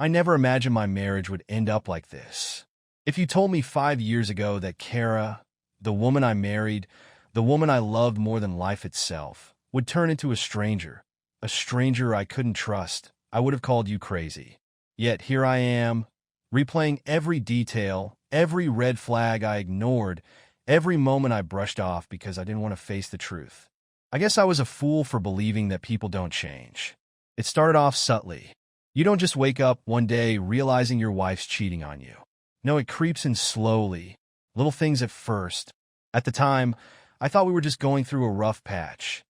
I never imagined my marriage would end up like this. If you told me 5 years ago that Kara, the woman I married, the woman I loved more than life itself, would turn into a stranger I couldn't trust, I would have called you crazy. Yet here I am, replaying every detail, every red flag I ignored, every moment I brushed off because I didn't want to face the truth. I guess I was a fool for believing that people don't change. It started off subtly. You don't just wake up one day realizing your wife's cheating on you. No, it creeps in slowly, little things at first. At the time, I thought we were just going through a rough patch.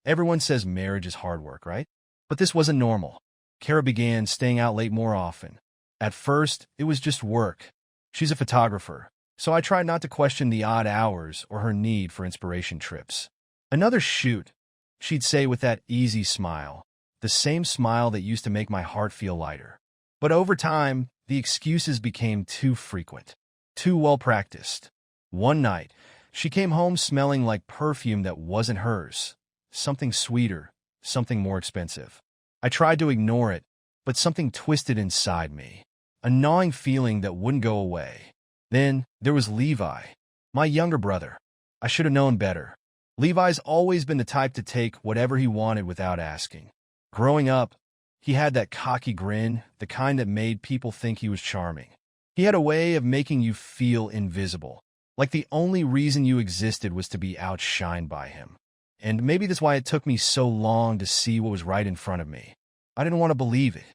Everyone says marriage is hard work, right? But this wasn't normal. Kara began staying out late more often. At first, it was just work. She's a photographer, so I tried not to question the odd hours or her need for inspiration trips. Another shoot, she'd say with that easy smile, the same smile that used to make my heart feel lighter. But over time, the excuses became too frequent, too well-practiced. One night, she came home smelling like perfume that wasn't hers, something sweeter, something more expensive. I tried to ignore it, but something twisted inside me, a gnawing feeling that wouldn't go away. Then there was Levi, my younger brother. I should have known better. Levi's always been the type to take whatever he wanted without asking. Growing up, he had that cocky grin, the kind that made people think he was charming. He had a way of making you feel invisible, like the only reason you existed was to be outshined by him. And maybe that's why it took me so long to see what was right in front of me. I didn't want to believe it.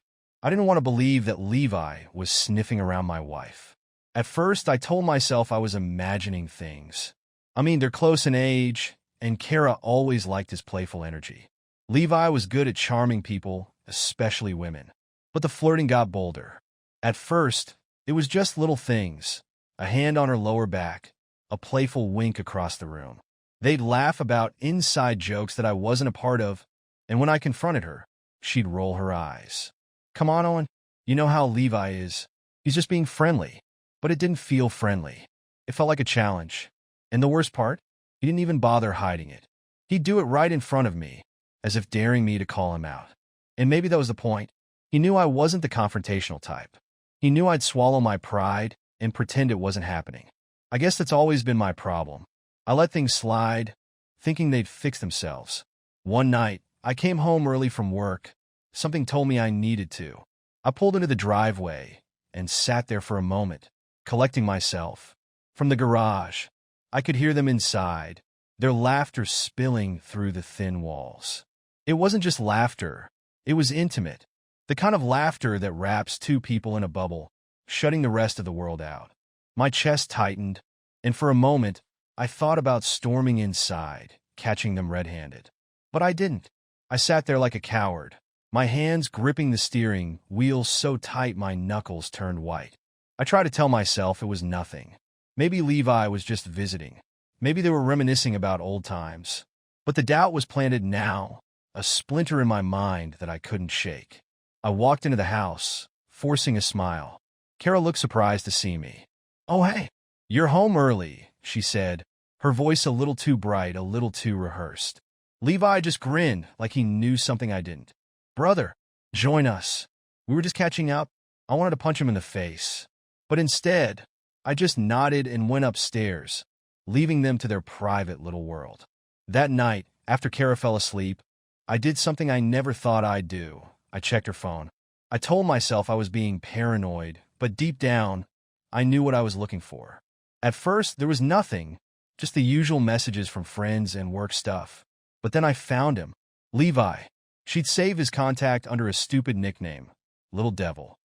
I didn't want to believe that Levi was sniffing around my wife. At first, I told myself I was imagining things. I mean, they're close in age, and Kara always liked his playful energy. Levi was good at charming people, especially women. But the flirting got bolder. At first, it was just little things. A hand on her lower back, a playful wink across the room. They'd laugh about inside jokes that I wasn't a part of, and when I confronted her, she'd roll her eyes. Come on, Owen. You know how Levi is. He's just being friendly. But it didn't feel friendly. It felt like a challenge. And the worst part? He didn't even bother hiding it. He'd do it right in front of me, as if daring me to call him out. And maybe that was the point. He knew I wasn't the confrontational type. He knew I'd swallow my pride and pretend it wasn't happening. I guess that's always been my problem. I let things slide, thinking they'd fix themselves. One night, I came home early from work. Something told me I needed to. I pulled into the driveway and sat there for a moment, collecting myself. From the garage, I could hear them inside, their laughter spilling through the thin walls. It wasn't just laughter. It was intimate, the kind of laughter that wraps two people in a bubble, shutting the rest of the world out. My chest tightened, and for a moment, I thought about storming inside, catching them red-handed. But I didn't. I sat there like a coward, my hands gripping the steering wheel so tight my knuckles turned white. I tried to tell myself it was nothing. Maybe Levi was just visiting. Maybe they were reminiscing about old times. But the doubt was planted now, a splinter in my mind that I couldn't shake. I walked into the house, forcing a smile. Kara looked surprised to see me. "Oh, hey, you're home early," she said, her voice a little too bright, a little too rehearsed. Levi just grinned like he knew something I didn't. "Brother, join us. We were just catching up." I wanted to punch him in the face. But instead, I just nodded and went upstairs, leaving them to their private little world. That night, after Kara fell asleep, I did something I never thought I'd do. I checked her phone. I told myself I was being paranoid, but deep down, I knew what I was looking for. At first, there was nothing, just the usual messages from friends and work stuff. But then I found him. Levi. She'd save his contact under a stupid nickname, Little Devil.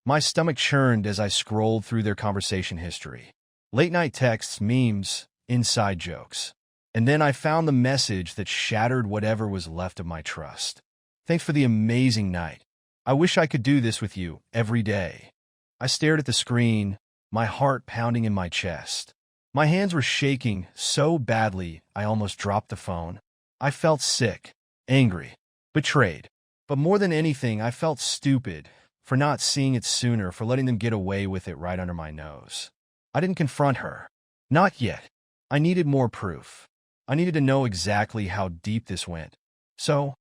My stomach churned as I scrolled through their conversation history. Late-night texts, memes, inside jokes. And then I found the message that shattered whatever was left of my trust. "Thanks for the amazing night. I wish I could do this with you every day." I stared at the screen, my heart pounding in my chest. My hands were shaking so badly I almost dropped the phone. I felt sick, angry, betrayed. But more than anything, I felt stupid for not seeing it sooner, for letting them get away with it right under my nose. I didn't confront her. Not yet. I needed more proof. I needed to know exactly how deep this went. So,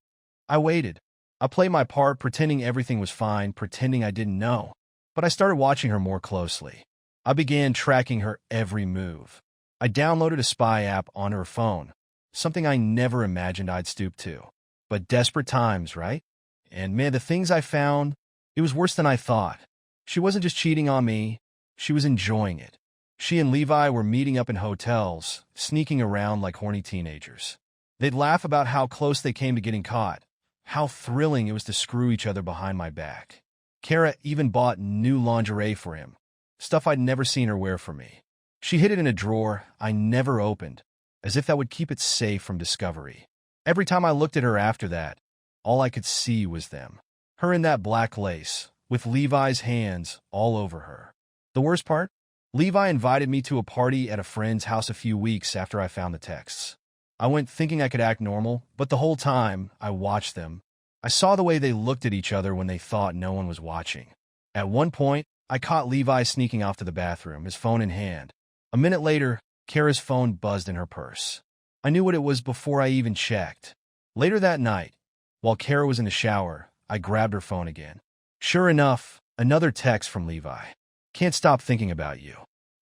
I waited. I played my part, pretending everything was fine, pretending I didn't know. But I started watching her more closely. I began tracking her every move. I downloaded a spy app on her phone, something I never imagined I'd stoop to. But desperate times, right? And man, the things I found, it was worse than I thought. She wasn't just cheating on me, she was enjoying it. She and Levi were meeting up in hotels, sneaking around like horny teenagers. They'd laugh about how close they came to getting caught, how thrilling it was to screw each other behind my back. Kara even bought new lingerie for him, stuff I'd never seen her wear for me. She hid it in a drawer I never opened, as if that would keep it safe from discovery. Every time I looked at her after that, all I could see was them. Her in that black lace, with Levi's hands all over her. The worst part? Levi invited me to a party at a friend's house a few weeks after I found the texts. I went thinking I could act normal, but the whole time I watched them, I saw the way they looked at each other when they thought no one was watching. At one point, I caught Levi sneaking off to the bathroom, his phone in hand. A minute later, Kara's phone buzzed in her purse. I knew what it was before I even checked. Later that night, while Kara was in the shower, I grabbed her phone again. Sure enough, another text from Levi. Can't stop thinking about you.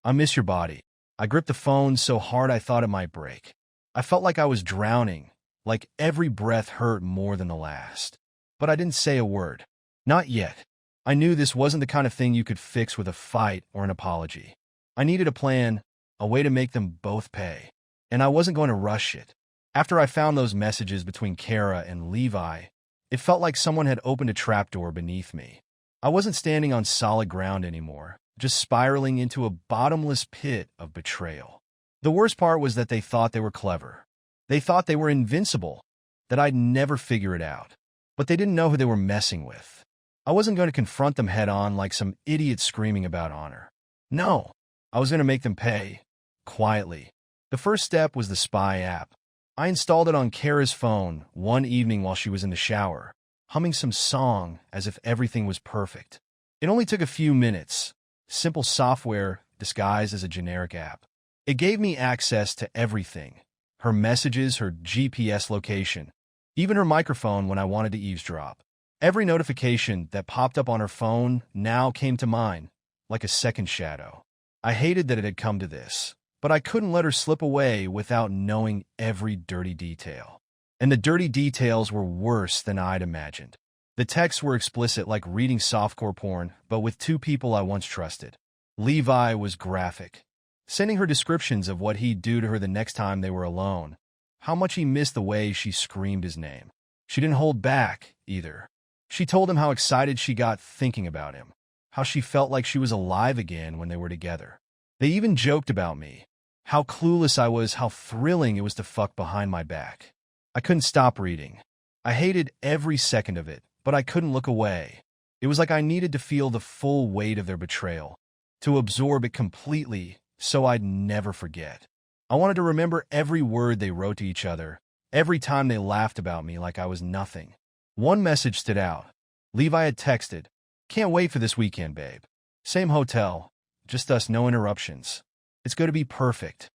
I miss your body. I gripped the phone so hard I thought it might break. I felt like I was drowning, like every breath hurt more than the last. But I didn't say a word. Not yet. I knew this wasn't the kind of thing you could fix with a fight or an apology. I needed a plan, a way to make them both pay. And I wasn't going to rush it. After I found those messages between Kara and Levi, it felt like someone had opened a trapdoor beneath me. I wasn't standing on solid ground anymore, just spiraling into a bottomless pit of betrayal. The worst part was that they thought they were clever. They thought they were invincible, that I'd never figure it out. But they didn't know who they were messing with. I wasn't going to confront them head-on like some idiot screaming about honor. No, I was going to make them pay, quietly. The first step was the spy app. I installed it on Kara's phone one evening while she was in the shower, humming some song as if everything was perfect. It only took a few minutes. Simple software disguised as a generic app. It gave me access to everything. Her messages, her GPS location, even her microphone when I wanted to eavesdrop. Every notification that popped up on her phone now came to mine, like a second shadow. I hated that it had come to this, but I couldn't let her slip away without knowing every dirty detail. And the dirty details were worse than I'd imagined. The texts were explicit, like reading softcore porn, but with two people I once trusted. Levi was graphic, sending her descriptions of what he'd do to her the next time they were alone, how much he missed the way she screamed his name. She didn't hold back, either. She told him how excited she got thinking about him, how she felt like she was alive again when they were together. They even joked about me, how clueless I was, how thrilling it was to fuck behind my back. I couldn't stop reading. I hated every second of it, but I couldn't look away. It was like I needed to feel the full weight of their betrayal, to absorb it completely so I'd never forget. I wanted to remember every word they wrote to each other, every time they laughed about me like I was nothing. One message stood out. Levi had texted, "Can't wait for this weekend, babe. Same hotel, just us, no interruptions. It's going to be perfect."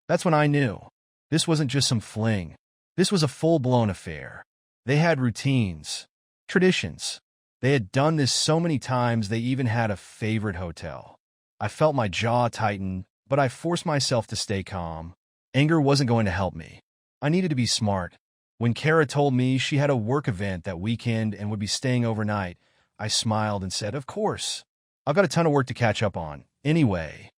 That's when I knew. This wasn't just some fling. This was a full-blown affair. They had routines, traditions. They had done this so many times they even had a favorite hotel. I felt my jaw tighten, but I forced myself to stay calm. Anger wasn't going to help me. I needed to be smart. When Kara told me she had a work event that weekend and would be staying overnight, I smiled and said, "Of course. I've got a ton of work to catch up on. Anyway."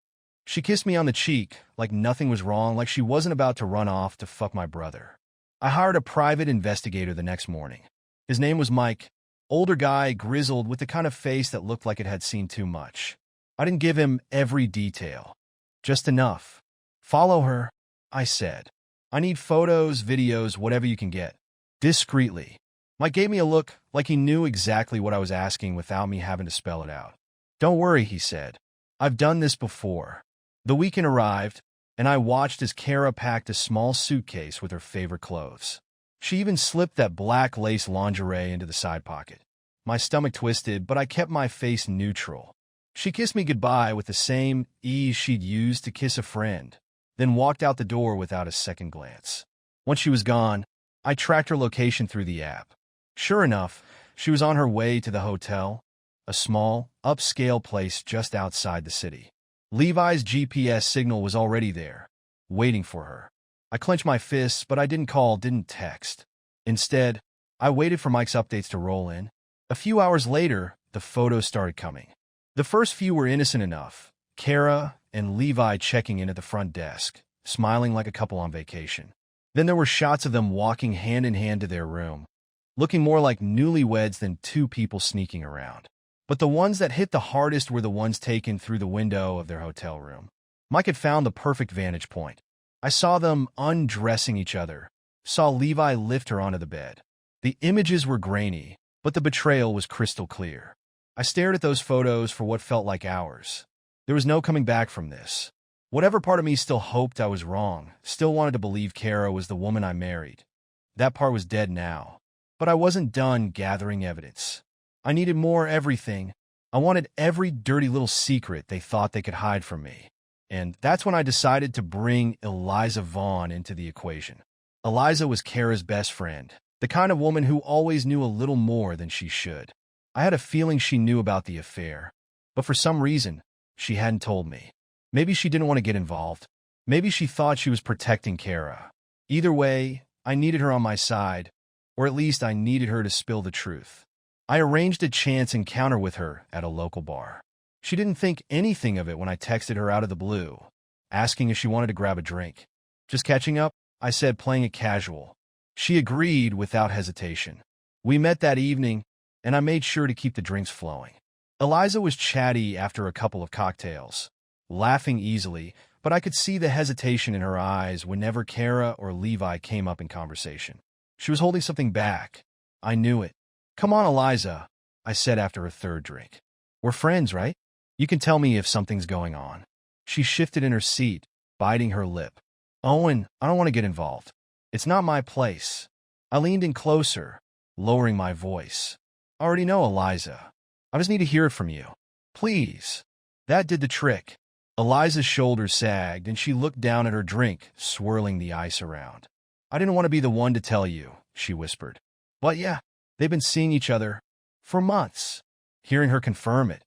She kissed me on the cheek, like nothing was wrong, like she wasn't about to run off to fuck my brother. I hired a private investigator the next morning. His name was Mike. Older guy, grizzled, with the kind of face that looked like it had seen too much. I didn't give him every detail. Just enough. "Follow her," I said. "I need photos, videos, whatever you can get." Discreetly. Mike gave me a look like he knew exactly what I was asking without me having to spell it out. "Don't worry," he said. "I've done this before." The weekend arrived, and I watched as Kara packed a small suitcase with her favorite clothes. She even slipped that black lace lingerie into the side pocket. My stomach twisted, but I kept my face neutral. She kissed me goodbye with the same ease she'd used to kiss a friend, then walked out the door without a second glance. Once she was gone, I tracked her location through the app. Sure enough, she was on her way to the hotel, a small, upscale place just outside the city. Levi's GPS signal was already there, waiting for her. I clenched my fists, but I didn't call, didn't text. Instead, I waited for Mike's updates to roll in. A few hours later, the photos started coming. The first few were innocent enough. Kara and Levi checking in at the front desk, smiling like a couple on vacation. Then there were shots of them walking hand in hand to their room, looking more like newlyweds than two people sneaking around. But the ones that hit the hardest were the ones taken through the window of their hotel room. Mike had found the perfect vantage point. I saw them undressing each other, saw Levi lift her onto the bed. The images were grainy, but the betrayal was crystal clear. I stared at those photos for what felt like hours. There was no coming back from this. Whatever part of me still hoped I was wrong, still wanted to believe Kara was the woman I married. That part was dead now. But I wasn't done gathering evidence. I needed more everything. I wanted every dirty little secret they thought they could hide from me. And that's when I decided to bring Eliza Vaughn into the equation. Eliza was Kara's best friend, the kind of woman who always knew a little more than she should. I had a feeling she knew about the affair, but for some reason, she hadn't told me. Maybe she didn't want to get involved. Maybe she thought she was protecting Kara. Either way, I needed her on my side, or at least I needed her to spill the truth. I arranged a chance encounter with her at a local bar. She didn't think anything of it when I texted her out of the blue, asking if she wanted to grab a drink. Just catching up, I said, playing it casual. She agreed without hesitation. We met that evening, and I made sure to keep the drinks flowing. Eliza was chatty after a couple of cocktails, laughing easily, but I could see the hesitation in her eyes whenever Kara or Levi came up in conversation. She was holding something back. I knew it. "Come on, Eliza," I said after her third drink. "We're friends, right? You can tell me if something's going on." She shifted in her seat, biting her lip. "Owen, I don't want to get involved. It's not my place." I leaned in closer, lowering my voice. "I already know, Eliza. I just need to hear it from you. Please." That did the trick. Eliza's shoulders sagged, and she looked down at her drink, swirling the ice around. "I didn't want to be the one to tell you," she whispered. "But yeah, they've been seeing each other for months." Hearing her confirm it,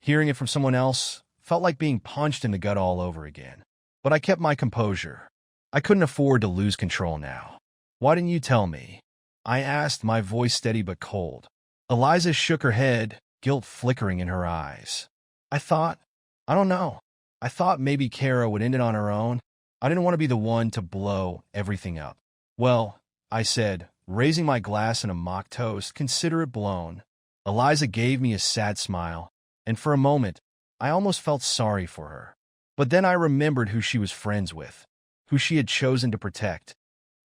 hearing it from someone else, felt like being punched in the gut all over again. But I kept my composure. I couldn't afford to lose control now. "Why didn't you tell me?" I asked, my voice steady but cold. Eliza shook her head, guilt flickering in her eyes. I don't know. I thought maybe Kara would end it on her own. I didn't want to be the one to blow everything up." "Well," I said, raising my glass in a mock toast, "consider it blown." Eliza gave me a sad smile, and for a moment, I almost felt sorry for her. But then I remembered who she was friends with, who she had chosen to protect,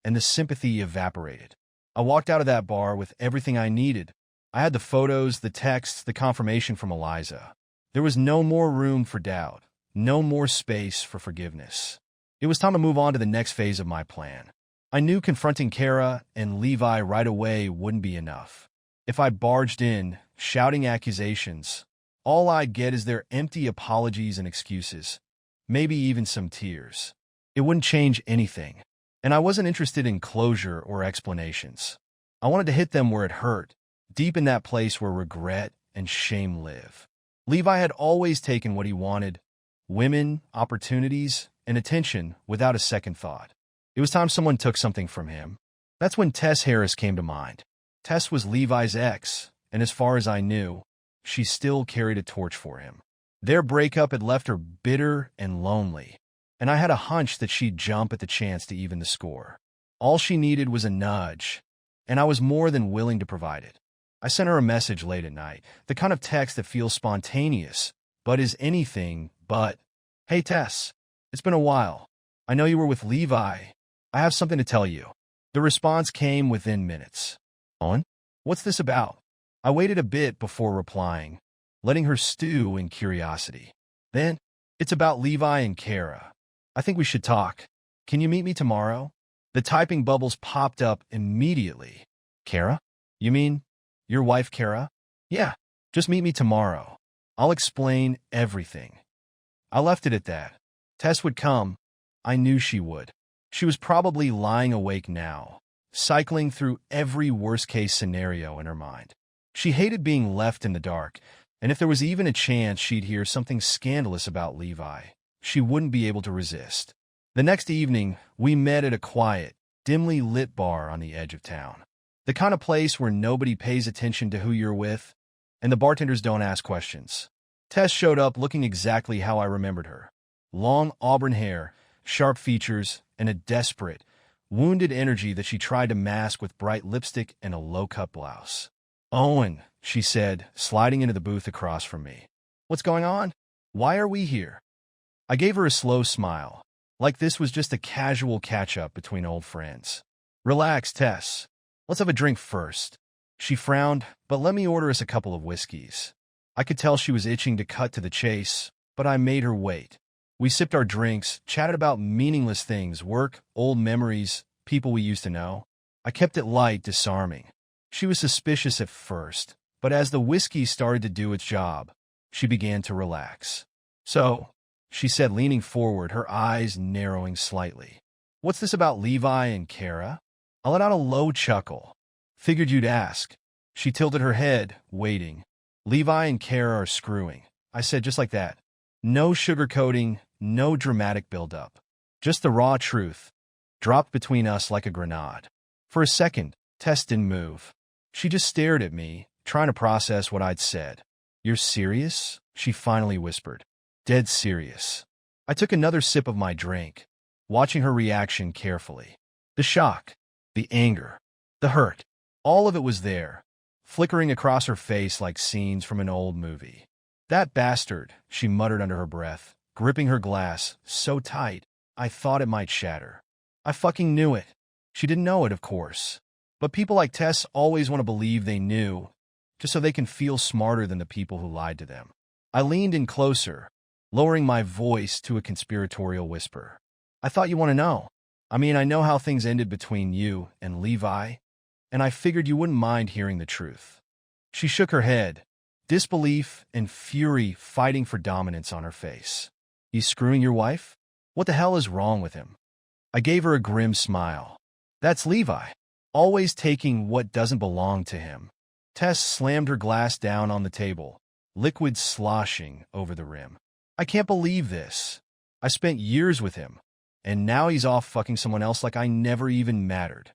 and the sympathy evaporated. I walked out of that bar with everything I needed. I had the photos, the texts, the confirmation from Eliza. There was no more room for doubt, no more space for forgiveness. It was time to move on to the next phase of my plan. I knew confronting Kara and Levi right away wouldn't be enough. If I barged in, shouting accusations, all I'd get is their empty apologies and excuses, maybe even some tears. It wouldn't change anything, and I wasn't interested in closure or explanations. I wanted to hit them where it hurt, deep in that place where regret and shame live. Levi had always taken what he wanted: women, opportunities, and attention without a second thought. It was time someone took something from him. That's when Tess Harris came to mind. Tess was Levi's ex, and as far as I knew, she still carried a torch for him. Their breakup had left her bitter and lonely, and I had a hunch that she'd jump at the chance to even the score. All she needed was a nudge, and I was more than willing to provide it. I sent her a message late at night, the kind of text that feels spontaneous, but is anything but, "Hey Tess, it's been a while. I know you were with Levi. I have something to tell you." The response came within minutes. "Owen, what's this about?" I waited a bit before replying, letting her stew in curiosity. Then, "It's about Levi and Kara. I think we should talk. Can you meet me tomorrow?" The typing bubbles popped up immediately. "Kara? You mean your wife, Kara?" "Yeah, just meet me tomorrow. I'll explain everything." I left it at that. Tess would come. I knew she would. She was probably lying awake now, cycling through every worst-case scenario in her mind. She hated being left in the dark, and if there was even a chance she'd hear something scandalous about Levi, she wouldn't be able to resist. The next evening, we met at a quiet, dimly lit bar on the edge of town. The kind of place where nobody pays attention to who you're with, and the bartenders don't ask questions. Tess showed up looking exactly how I remembered her. Long auburn hair, sharp features, and a desperate, wounded energy that she tried to mask with bright lipstick and a low-cut blouse. "Owen," she said, sliding into the booth across from me. "What's going on? Why are we here?" I gave her a slow smile, like this was just a casual catch-up between old friends. "Relax, Tess. Let's have a drink first." She frowned, but let me order us a couple of whiskeys. I could tell she was itching to cut to the chase, but I made her wait. We sipped our drinks, chatted about meaningless things, work, old memories, people we used to know. I kept it light, disarming. She was suspicious at first, but as the whiskey started to do its job, she began to relax. "So," she said, leaning forward, her eyes narrowing slightly. "What's this about Levi and Kara?" I let out a low chuckle. "Figured you'd ask." She tilted her head, waiting. "Levi and Kara are screwing," I said just like that. No sugarcoating, no dramatic build-up. Just the raw truth, dropped between us like a grenade. For a second, Tess didn't move. She just stared at me, trying to process what I'd said. "You're serious?" she finally whispered. "Dead serious." I took another sip of my drink, watching her reaction carefully. The shock, the anger, the hurt, all of it was there, flickering across her face like scenes from an old movie. "That bastard," she muttered under her breath, gripping her glass so tight I thought it might shatter. I fucking knew it. She didn't know it, of course. But people like Tess always want to believe they knew, just so they can feel smarter than the people who lied to them. I leaned in closer, lowering my voice to a conspiratorial whisper. "I thought you want to know. I mean, I know how things ended between you and Levi, and I figured you wouldn't mind hearing the truth." She shook her head, disbelief and fury fighting for dominance on her face. "He's screwing your wife? What the hell is wrong with him?" I gave her a grim smile. "That's Levi, always taking what doesn't belong to him." Tess slammed her glass down on the table, liquid sloshing over the rim. "I can't believe this. I spent years with him, and now he's off fucking someone else like I never even mattered."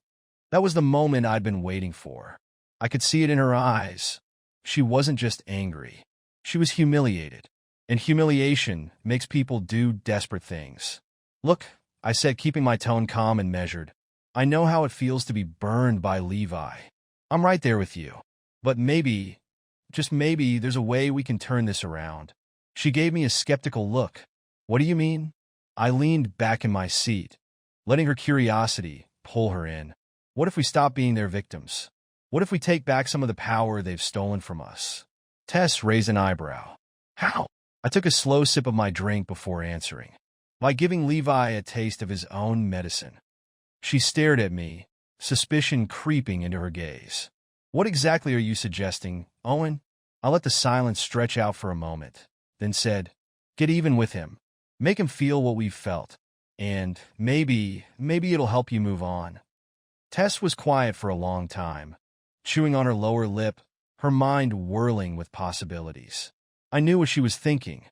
That was the moment I'd been waiting for. I could see it in her eyes. She wasn't just angry. She was humiliated. And humiliation makes people do desperate things. "Look," I said, keeping my tone calm and measured, "I know how it feels to be burned by Levi. I'm right there with you. But maybe, just maybe, there's a way we can turn this around." She gave me a skeptical look. "What do you mean?" I leaned back in my seat, letting her curiosity pull her in. "What if we stop being their victims? What if we take back some of the power they've stolen from us?" Tess raised an eyebrow. "How?" I took a slow sip of my drink before answering. "By giving Levi a taste of his own medicine." She stared at me, suspicion creeping into her gaze. "What exactly are you suggesting, Owen?" I let the silence stretch out for a moment, then said, "Get even with him. Make him feel what we've felt. And maybe it'll help you move on." Tess was quiet for a long time, chewing on her lower lip, her mind whirling with possibilities. I knew what she was thinking.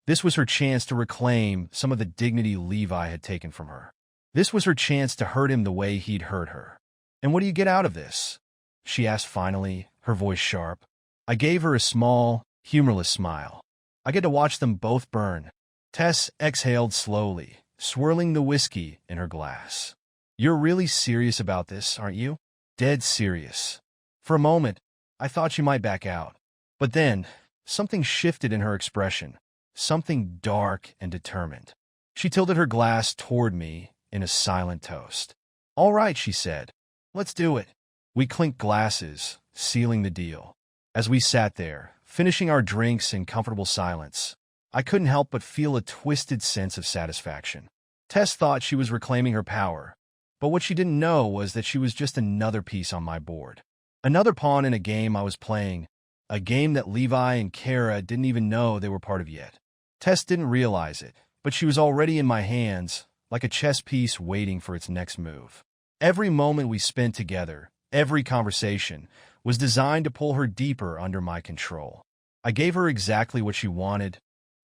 This was her chance to reclaim some of the dignity Levi had taken from her. This was her chance to hurt him the way he'd hurt her. "And what do you get out of this?" she asked finally, her voice sharp. I gave her a small, humorless smile. "I get to watch them both burn." Tess exhaled slowly, swirling the whiskey in her glass. "You're really serious about this, aren't you?" "Dead serious." For a moment, I thought she might back out. But then, something shifted in her expression, something dark and determined. She tilted her glass toward me in a silent toast. "All right," she said. "Let's do it." We clinked glasses, sealing the deal. As we sat there, finishing our drinks in comfortable silence, I couldn't help but feel a twisted sense of satisfaction. Tess thought she was reclaiming her power, but what she didn't know was that she was just another piece on my board. Another pawn in a game I was playing, a game that Levi and Kara didn't even know they were part of yet. Tess didn't realize it, but she was already in my hands, like a chess piece waiting for its next move. Every moment we spent together, every conversation, was designed to pull her deeper under my control. I gave her exactly what she wanted,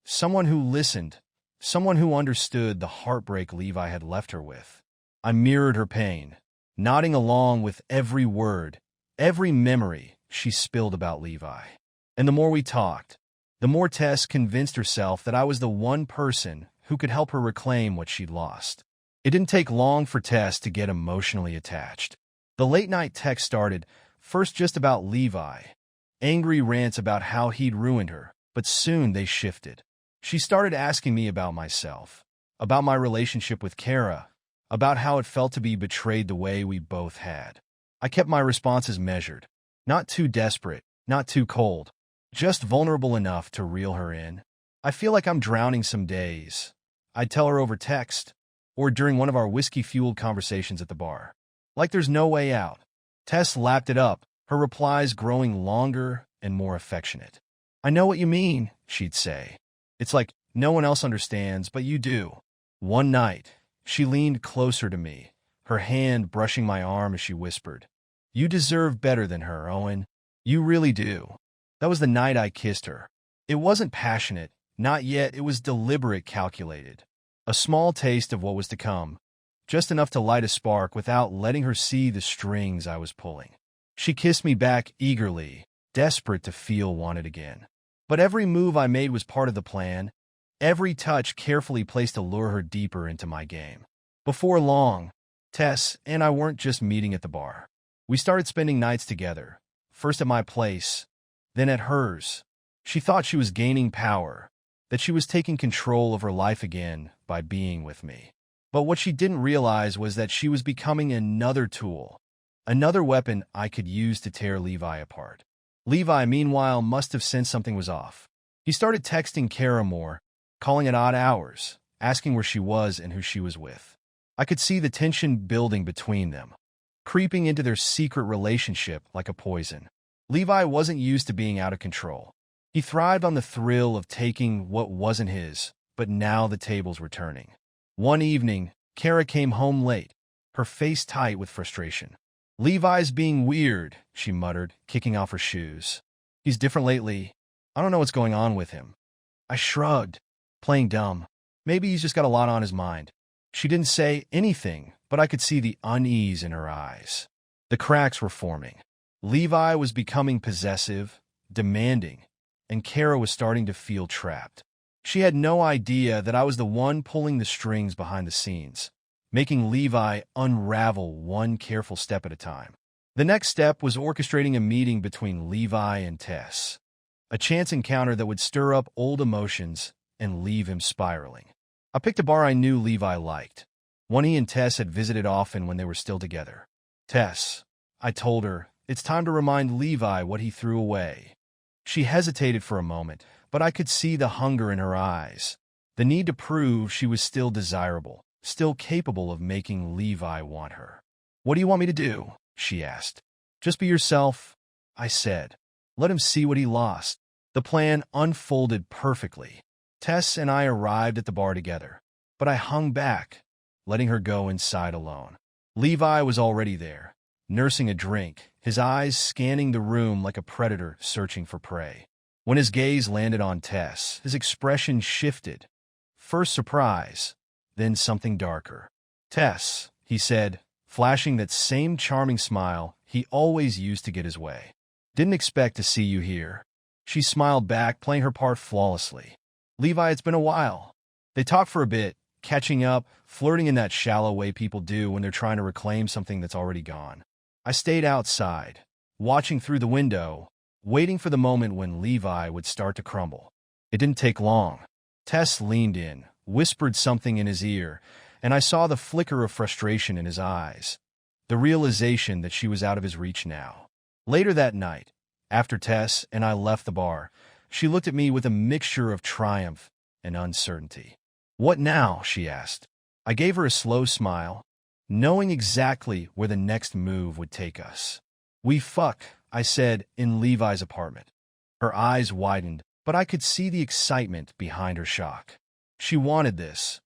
someone who listened, someone who understood the heartbreak Levi had left her with. I mirrored her pain, nodding along with every word, every memory she spilled about Levi. And the more we talked, the more Tess convinced herself that I was the one person who could help her reclaim what she'd lost. It didn't take long for Tess to get emotionally attached. The late-night text started, first just about Levi, angry rants about how he'd ruined her, but soon they shifted. She started asking me about myself, about my relationship with Kara, about how it felt to be betrayed the way we both had. I kept my responses measured, not too desperate, not too cold, just vulnerable enough to reel her in. I feel like I'm drowning some days. I'd tell her over text, or during one of our whiskey-fueled conversations at the bar. Like there's no way out. Tess lapped it up, her replies growing longer and more affectionate. "I know what you mean," she'd say. "It's like no one else understands, but you do." One night, she leaned closer to me, her hand brushing my arm as she whispered, "You deserve better than her, Owen. You really do." That was the night I kissed her. It wasn't passionate, not yet. It was deliberate, calculated. A small taste of what was to come, just enough to light a spark without letting her see the strings I was pulling. She kissed me back eagerly, desperate to feel wanted again. But every move I made was part of the plan, every touch carefully placed to lure her deeper into my game. Before long, Tess and I weren't just meeting at the bar. We started spending nights together, first at my place, then at hers. She thought she was gaining power, that she was taking control of her life again by being with me. But what she didn't realize was that she was becoming another tool, another weapon I could use to tear Levi apart. Levi, meanwhile, must have sensed something was off. He started texting Kara more, calling at odd hours, asking where she was and who she was with. I could see the tension building between them, creeping into their secret relationship like a poison. Levi wasn't used to being out of control. He thrived on the thrill of taking what wasn't his, but now the tables were turning. One evening, Kara came home late, her face tight with frustration. "Levi's being weird," she muttered, kicking off her shoes. "He's different lately. I don't know what's going on with him." I shrugged, playing dumb. Maybe he's just got a lot on his mind. She didn't say anything, but I could see the unease in her eyes. The cracks were forming. Levi was becoming possessive, demanding, and Kara was starting to feel trapped. She had no idea that I was the one pulling the strings behind the scenes, making Levi unravel one careful step at a time. The next step was orchestrating a meeting between Levi and Tess, a chance encounter that would stir up old emotions and leave him spiraling. I picked a bar I knew Levi liked, one he and Tess had visited often when they were still together. "Tess," I told her, "it's time to remind Levi what he threw away." She hesitated for a moment, but I could see the hunger in her eyes, the need to prove she was still desirable, still capable of making Levi want her. "What do you want me to do?" she asked. "Just be yourself," I said. "Let him see what he lost." The plan unfolded perfectly. Tess and I arrived at the bar together, but I hung back, letting her go inside alone. Levi was already there, nursing a drink, his eyes scanning the room like a predator searching for prey. When his gaze landed on Tess, his expression shifted. First surprise, then something darker. "Tess," he said, flashing that same charming smile he always used to get his way. "Didn't expect to see you here." She smiled back, playing her part flawlessly. "Levi, it's been a while." They talked for a bit, catching up, flirting in that shallow way people do when they're trying to reclaim something that's already gone. I stayed outside, watching through the window, waiting for the moment when Levi would start to crumble. It didn't take long. Tess leaned in, whispered something in his ear, and I saw the flicker of frustration in his eyes, the realization that she was out of his reach now. Later that night, after Tess and I left the bar, she looked at me with a mixture of triumph and uncertainty. "What now?" she asked. I gave her a slow smile, knowing exactly where the next move would take us. "We fuck," I said, in Levi's apartment. Her eyes widened, but I could see the excitement behind her shock. She wanted this,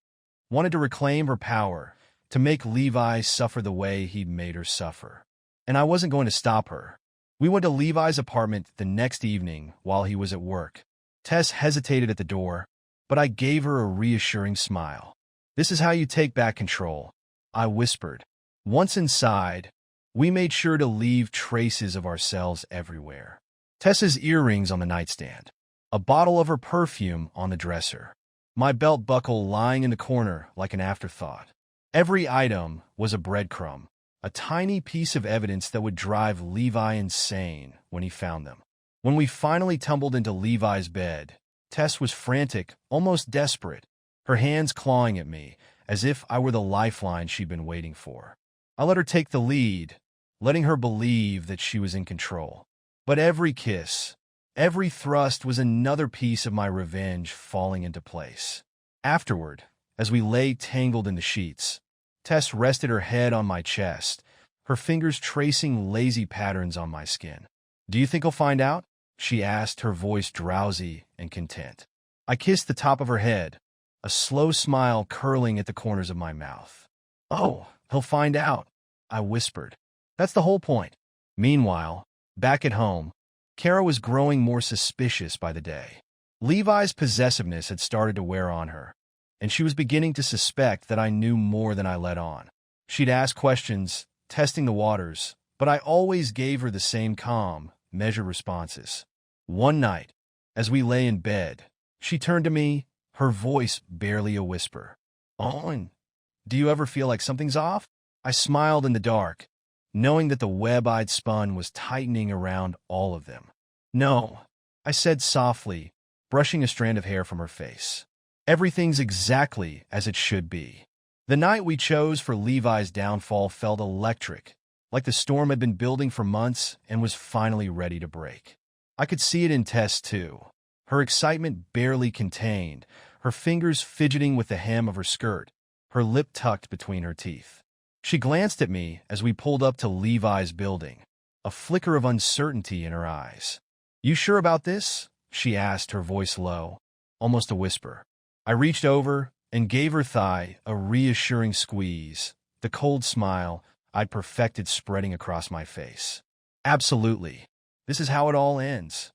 wanted to reclaim her power, to make Levi suffer the way he'd made her suffer. And I wasn't going to stop her. We went to Levi's apartment the next evening while he was at work. Tess hesitated at the door, but I gave her a reassuring smile. "This is how you take back control," I whispered. Once inside, we made sure to leave traces of ourselves everywhere. Tess's earrings on the nightstand, a bottle of her perfume on the dresser, my belt buckle lying in the corner like an afterthought. Every item was a breadcrumb, a tiny piece of evidence that would drive Levi insane when he found them. When we finally tumbled into Levi's bed, Tess was frantic, almost desperate, her hands clawing at me, as if I were the lifeline she'd been waiting for. I let her take the lead, letting her believe that she was in control. But every kiss, every thrust was another piece of my revenge falling into place. Afterward, as we lay tangled in the sheets, Tess rested her head on my chest, her fingers tracing lazy patterns on my skin. "Do you think he'll find out?" she asked, her voice drowsy and content. I kissed the top of her head, a slow smile curling at the corners of my mouth. "Oh, he'll find out," I whispered. "That's the whole point." Meanwhile, back at home, Kara was growing more suspicious by the day. Levi's possessiveness had started to wear on her, and she was beginning to suspect that I knew more than I let on. She'd ask questions, testing the waters, but I always gave her the same calm, measured responses. One night, as we lay in bed, she turned to me, her voice barely a whisper. "Owen, do you ever feel like something's off?" I smiled in the dark, knowing that the web I'd spun was tightening around all of them. "No," I said softly, brushing a strand of hair from her face. "Everything's exactly as it should be." The night we chose for Levi's downfall felt electric, like the storm had been building for months and was finally ready to break. I could see it in Tess, too. Her excitement barely contained, her fingers fidgeting with the hem of her skirt, her lip tucked between her teeth. She glanced at me as we pulled up to Levi's building, a flicker of uncertainty in her eyes. "You sure about this?" she asked, her voice low, almost a whisper. I reached over and gave her thigh a reassuring squeeze, the cold smile I'd perfected spreading across my face. "Absolutely. This is how it all ends."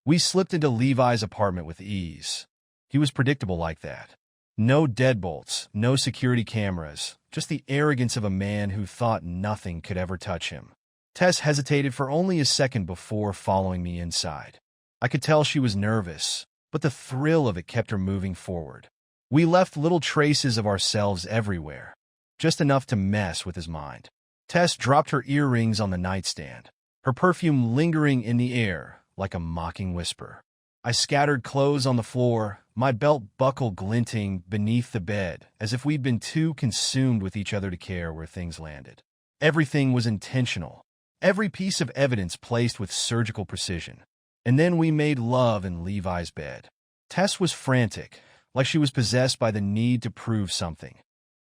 We slipped into Levi's apartment with ease. He was predictable like that. No deadbolts, no security cameras, just the arrogance of a man who thought nothing could ever touch him. Tess hesitated for only a second before following me inside. I could tell she was nervous, but the thrill of it kept her moving forward. We left little traces of ourselves everywhere, just enough to mess with his mind. Tess dropped her earrings on the nightstand, her perfume lingering in the air like a mocking whisper. I scattered clothes on the floor, my belt buckle glinting beneath the bed, as if we'd been too consumed with each other to care where things landed. Everything was intentional, every piece of evidence placed with surgical precision. And then we made love in Levi's bed. Tess was frantic, like she was possessed by the need to prove something,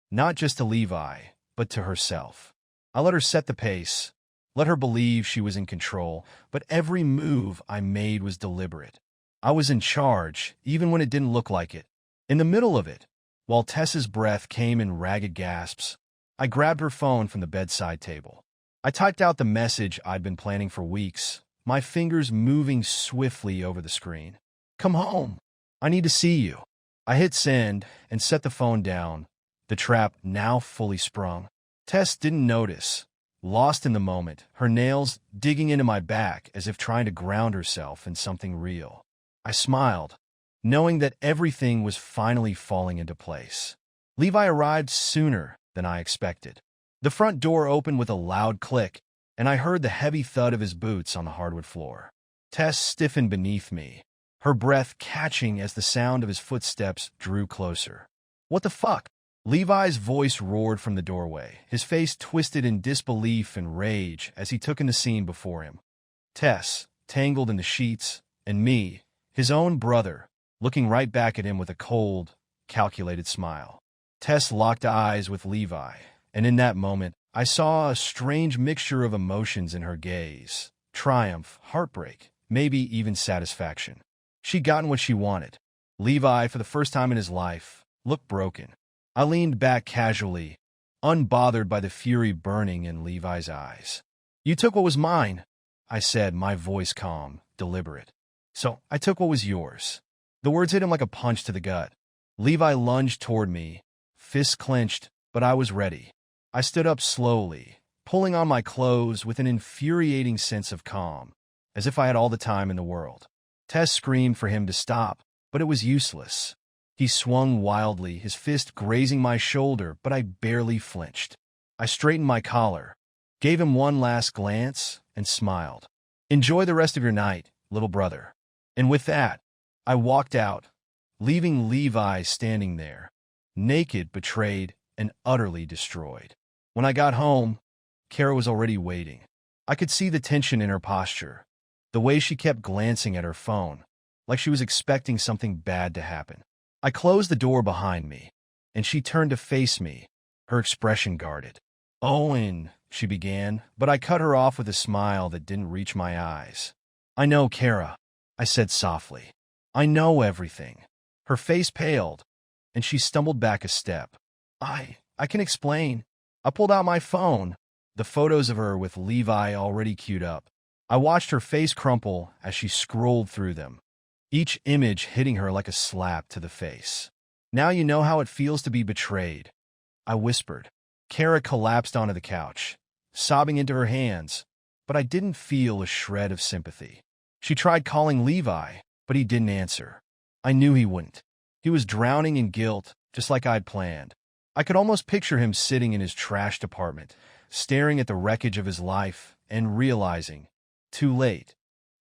not just to Levi, but to herself. I let her set the pace, let her believe she was in control, but every move I made was deliberate. I was in charge, even when it didn't look like it. In the middle of it, while Tess's breath came in ragged gasps, I grabbed her phone from the bedside table. I typed out the message I'd been planning for weeks, my fingers moving swiftly over the screen. "Come home. I need to see you." I hit send and set the phone down, the trap now fully sprung. Tess didn't notice, lost in the moment, her nails digging into my back as if trying to ground herself in something real. I smiled, knowing that everything was finally falling into place. Levi arrived sooner than I expected. The front door opened with a loud click, and I heard the heavy thud of his boots on the hardwood floor. Tess stiffened beneath me, her breath catching as the sound of his footsteps drew closer. "What the fuck?" Levi's voice roared from the doorway, his face twisted in disbelief and rage as he took in the scene before him. Tess, tangled in the sheets, and me, his own brother, looking right back at him with a cold, calculated smile. Tess locked eyes with Levi, and in that moment, I saw a strange mixture of emotions in her gaze. Triumph, heartbreak, maybe even satisfaction. She'd gotten what she wanted. Levi, for the first time in his life, looked broken. I leaned back casually, unbothered by the fury burning in Levi's eyes. "You took what was mine," I said, my voice calm, deliberate. "So I took what was yours." The words hit him like a punch to the gut. Levi lunged toward me, fists clenched, but I was ready. I stood up slowly, pulling on my clothes with an infuriating sense of calm, as if I had all the time in the world. Tess screamed for him to stop, but it was useless. He swung wildly, his fist grazing my shoulder, but I barely flinched. I straightened my collar, gave him one last glance, and smiled. "Enjoy the rest of your night, little brother." And with that, I walked out, leaving Levi standing there, naked, betrayed, and utterly destroyed. When I got home, Kara was already waiting. I could see the tension in her posture, the way she kept glancing at her phone, like she was expecting something bad to happen. I closed the door behind me, and she turned to face me, her expression guarded. "Owen," she began, but I cut her off with a smile that didn't reach my eyes. "I know, Kara," I said softly. "I know everything." Her face paled, and she stumbled back a step. I can explain." I pulled out my phone, the photos of her with Levi already queued up. I watched her face crumple as she scrolled through them, each image hitting her like a slap to the face. "Now you know how it feels to be betrayed," I whispered. Kara collapsed onto the couch, sobbing into her hands, but I didn't feel a shred of sympathy. She tried calling Levi, but he didn't answer. I knew he wouldn't. He was drowning in guilt, just like I'd planned. I could almost picture him sitting in his trashed apartment, staring at the wreckage of his life and realizing, too late,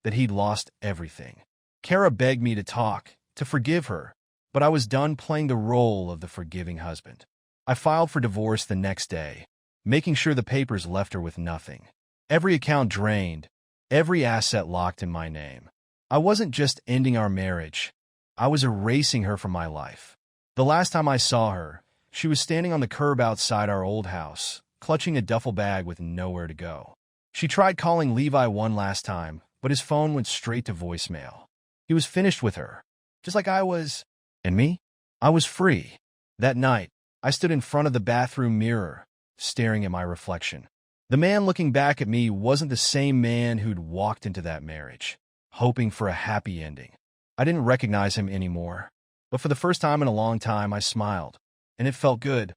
that he'd lost everything. Kara begged me to talk, to forgive her, but I was done playing the role of the forgiving husband. I filed for divorce the next day, making sure the papers left her with nothing. Every account drained, every asset locked in my name. I wasn't just ending our marriage, I was erasing her from my life. The last time I saw her, she was standing on the curb outside our old house, clutching a duffel bag with nowhere to go. She tried calling Levi one last time, but his phone went straight to voicemail. He was finished with her, just like I was. And me? I was free. That night, I stood in front of the bathroom mirror, staring at my reflection. The man looking back at me wasn't the same man who'd walked into that marriage, hoping for a happy ending. I didn't recognize him anymore, but for the first time in a long time, I smiled, and it felt good.